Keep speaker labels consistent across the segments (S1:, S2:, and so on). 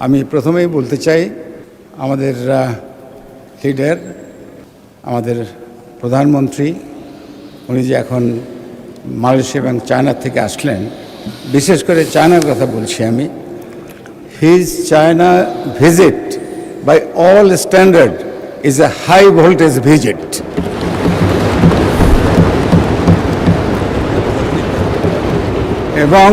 S1: আমি প্রথমেই বলতে চাই আমাদের লিডার, আমাদের প্রধানমন্ত্রী, উনি যে এখন মালয়েশিয়া এবং চায়না থেকে আসলেন, বিশেষ করে চায়নার কথা বলছি আমি। His China visit by all standard is a high voltage visit. এবং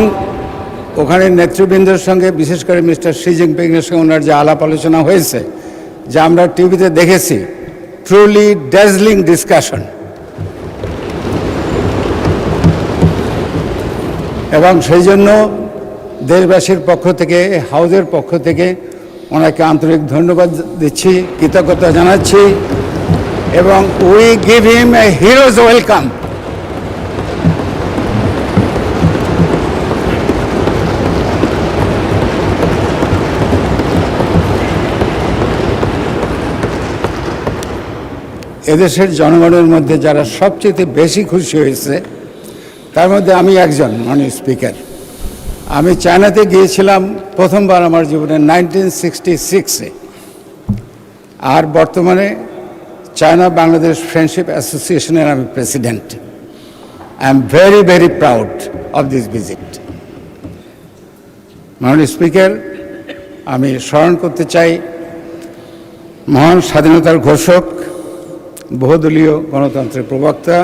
S1: ওখানে নেতৃবৃন্দের সঙ্গে, বিশেষ করে মিস্টার শি জিনপিংয়ের সঙ্গে ওনার যে আলাপ আলোচনা হয়েছে, যা আমরা টিভিতে দেখেছি, ট্রুলি ড্যাজলিং ডিসকাশন। এবং সেই জন্য দেশবাসীর পক্ষ থেকে, হাউজের পক্ষ থেকে ওনাকে আন্তরিক ধন্যবাদ দিচ্ছি, কৃতজ্ঞতা জানাচ্ছি, এবং we give him A heroes welcome. এদেশের জনগণের মধ্যে যারা সবচেয়ে বেশি খুশি হয়েছে তার মধ্যে আমি একজন, মাননীয় স্পিকার। আমি চায়নাতে গিয়েছিলাম প্রথমবার আমার জীবনে 1966-এ, আর বর্তমানে চায়না বাংলাদেশ ফ্রেন্ডশিপ অ্যাসোসিয়েশনের আমি president. I am very very proud of this visit. মাননীয় স্পিকার, আমি স্মরণ করতে চাই মহান স্বাধীনতার ঘোষক, বহুদলীয় গণতন্ত্রের প্রবক্তা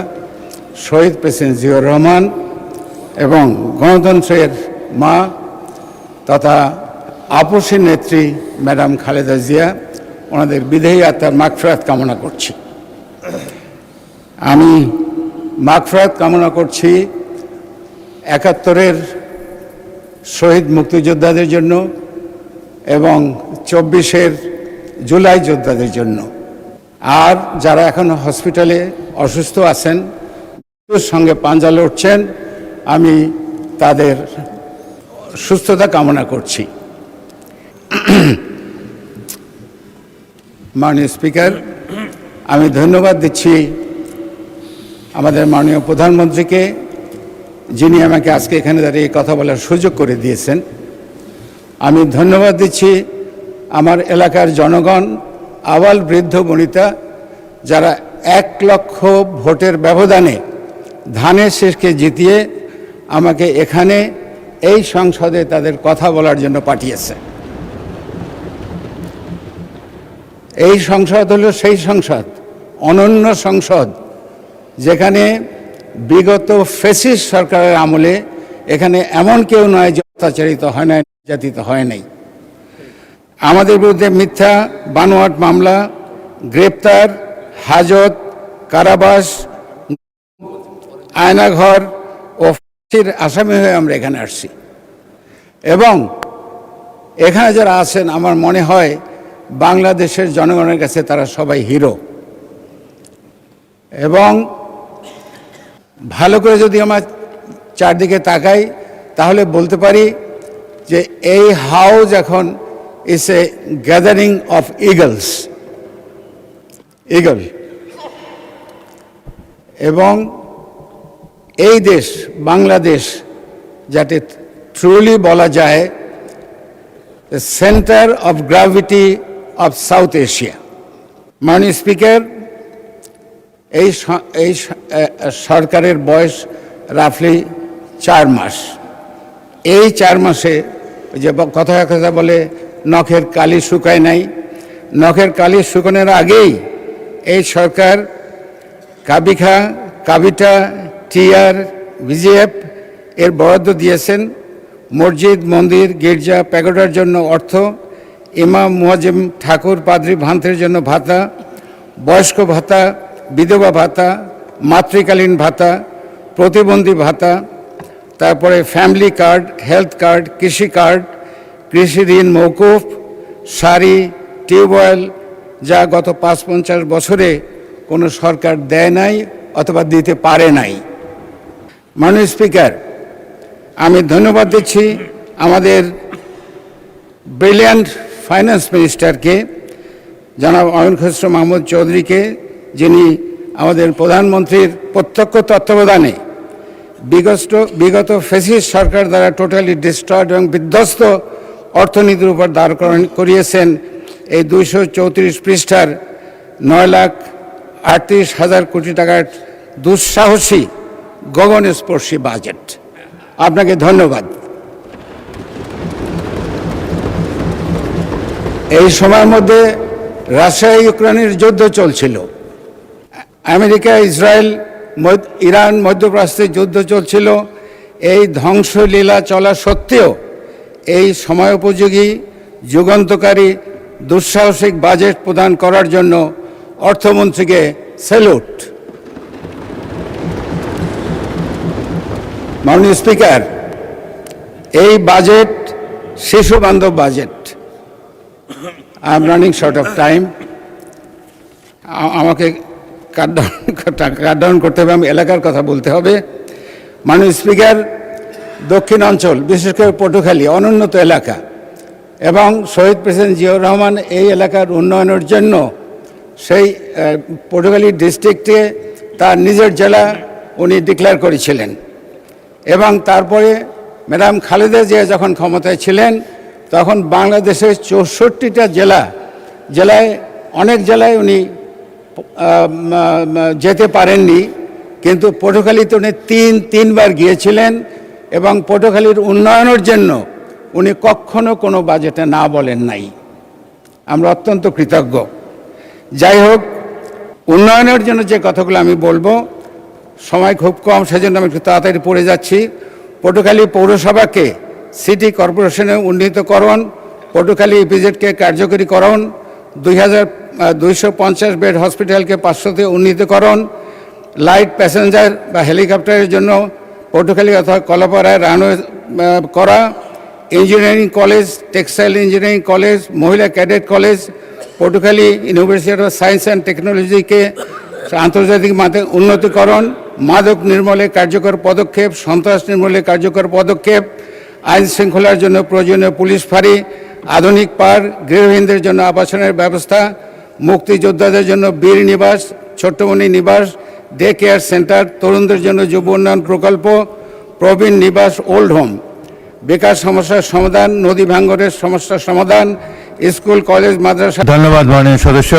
S1: শহীদ প্রেসিডেন্ট জিয়াউর রহমান এবং গণতন্ত্রের মা তথা আপসী নেত্রী ম্যাডাম খালেদা জিয়া, ওনাদের বিদেহী আত্মার মাগফিরাত কামনা করছি। আমি মাগফিরাত কামনা করছি ৭১-এর শহীদ মুক্তিযোদ্ধাদের জন্য এবং ২৪-এর জুলাই যোদ্ধাদের জন্য। আর যারা এখন হসপিটালে অসুস্থ আছেন, মৃত্যুর সঙ্গে পাঞ্জা লড়ছেন, আমি তাদের সুস্থতা কামনা করছি। মাননীয় স্পিকার, আমি ধন্যবাদ দিচ্ছি আমাদের মাননীয় প্রধানমন্ত্রীকে, যিনি আমাকে আজকে এখানে দাঁড়িয়ে কথা বলার সুযোগ করে দিয়েছেন। আমি ধন্যবাদ দিচ্ছি আমার এলাকার জনগণ, আবাল বৃদ্ধ বনিতা, যারা ১ লক্ষ ভোটের ব্যবধানে ধানের শীষকে জিতিয়ে আমাকে এখানে এই সংসদে তাদের কথা বলার জন্য পাঠিয়েছে। এই সংসদ হলো সেই সংসদ, অনন্য সংসদ, যেখানে বিগত ফ্যাসিস্ট সরকারের আমলে এখানে এমন কেউ নয় যে অত্যাচারিত হয় নাই, নির্যাতিত হয় নাই। আমাদের বিরুদ্ধে মিথ্যা বানোয়াট মামলা, গ্রেপ্তার, হাজত, কারাবাস, আয়নাঘর ও ফাঁসির আসামি হয়ে আমরা এখানে আসছি। এবং এখানে যারা আছেন, আমার মনে হয় বাংলাদেশের জনগণের কাছে তারা সবাই হিরো। এবং ভালো করে যদি আমার চারদিকে তাকাই, তাহলে বলতে পারি যে এই হাউস এখন is a gathering of eagles. এবং এই দেশ বাংলাদেশ, যাতে ট্রুলি বলা যায় the center of gravity of South Asia. মাননীয় স্পিকার, এই সরকারের বয়স রাফলি 4 মাস। এই 4 মাসে যে কথা বলে নখের কালি শুকায় নাই, নখের কালি শুকানোর আগেই এই সরকার কাবিখা, কাবিটা, টিআর, ভিজিএফ এর বরাদ্দ দিয়েছেন। মসজিদ, মন্দির, গির্জা, প্যাগোডার জন্য অর্থ, ইমাম, মুয়াজ্জিম, ঠাকুর, পাদ্রী, ভান্তের জন্য ভাতা, বয়স্ক ভাতা, বিধবা ভাতা, মাতৃকালীন ভাতা, প্রতিবন্ধী ভাতা, তারপরে ফ্যামিলি কার্ড, হেলথ কার্ড, কৃষি কার্ড, কৃষি ঋণ মৌকুফ, সারি, টিউবওয়েল, যা গত ৫-৫০ বছরে কোনো সরকার দেয় নাই অথবা দিতে পারে নাই। মাননীয় স্পিকার, আমি ধন্যবাদ দিচ্ছি আমাদের ব্রিলিয়ান্ট ফাইন্যান্স মিনিস্টারকে, জনাব অয়ন খসরু মাহমুদ চৌধুরীকে, যিনি আমাদের প্রধানমন্ত্রীর প্রত্যক্ষ তত্ত্বাবধানে বিগত ফ্যাসিস্ট সরকার দ্বারা টোটালি ডিস্ট্রয়েড এবং বিধ্বস্ত অর্থনীতির উপর দাঁড় করিয়েছেন এই 234 পৃষ্ঠার 9,38,000 কোটি টাকার দুঃসাহসী গগনস্পর্শী বাজেট। আপনাকে ধন্যবাদ। এই সময়ের মধ্যে রাশিয়া ইউক্রেনের যুদ্ধ চলছিল, আমেরিকা ইসরায়েল ইরান মধ্যপ্রাচ্যে যুদ্ধ চলছিল। এই ধ্বংসলীলা চলা সত্ত্বেও এই সময়োপযোগী যুগান্তকারী দুঃসাহসিক বাজেট প্রদান করার জন্য অর্থমন্ত্রীকে স্যালুট। মাননীয় স্পিকার, এই বাজেট শিশু বান্ধব budget. I am running short of time, আমাকে কাট ডাউন করতে হবে, আমি এলাকার কথা বলতে হবে। মাননীয় স্পিকার, দক্ষিণ অঞ্চল বিশেষ করে পটুয়াখালী অনুন্নত এলাকা এবং শহীদ প্রেসিডেন্ট জিয়াউর রহমান এই এলাকার উন্নয়নের জন্য সেই পটুয়াখালী ডিস্ট্রিক্টে তার নিজের জেলা উনি ডিক্লেয়ার করেছিলেন এবং তারপরে ম্যাডাম খালেদা জিয়া যখন ক্ষমতায় ছিলেন তখন বাংলাদেশের 64টা জেলায় অনেক জেলায় উনি যেতে পারেননি, কিন্তু পটুয়াখালীতে উনি তিনবার গিয়েছিলেন এবং পটুয়াখালীর উন্নয়নের জন্য উনি কখনো কোনো বাজেটে না বলেন নাই। আমরা অত্যন্ত কৃতজ্ঞ। যাই হোক, উন্নয়নের জন্য যে কথাগুলো আমি বলবো, সময় খুব কম, সেজন্য আমি একটু তাড়াতাড়ি পড়ে যাচ্ছি। পটুয়াখালী পৌরসভাকে সিটি কর্পোরেশনে উন্নীতকরণ, পটুয়াখালী ইপিজেডকে কার্যকরীকরণ, 250 বেড হসপিটালকে 500-তে উন্নীতকরণ, লাইট প্যাসেঞ্জার বা হেলিকপ্টারের জন্য পটুয়াখালী অথবা কলাপাড়ায় রানওয়ে করা, engineering college, textile engineering college, মহিলা cadet college, Patuakhali university of science and টেকনোলজিকে আন্তর্জাতিক মাধ্যমে উন্নতিকরণ, মাদক নির্মূলে কার্যকর পদক্ষেপ, সন্ত্রাস নির্মূলে কার্যকর পদক্ষেপ, আইন শৃঙ্খলার জন্য প্রয়োজনীয় পুলিশ ফাঁড়ি, আধুনিক পার্ক, গৃহহীনদের জন্য আবাসনের ব্যবস্থা, মুক্তিযোদ্ধাদের জন্য বীর নিবাস, ছোট্টমণি নিবাস, ডে কেয়ার সেন্টার, তরুণদের জন্য যুব উন্নয়ন প্রকল্প, প্রবীণ নিবাস, ওল্ড হোম, বেকার সমস্যার সমাধান, নদী ভাঙ্গনের সমস্যার সমাধান, স্কুল কলেজ মাদ্রাসা।
S2: ধন্যবাদ মাননীয় সদস্য।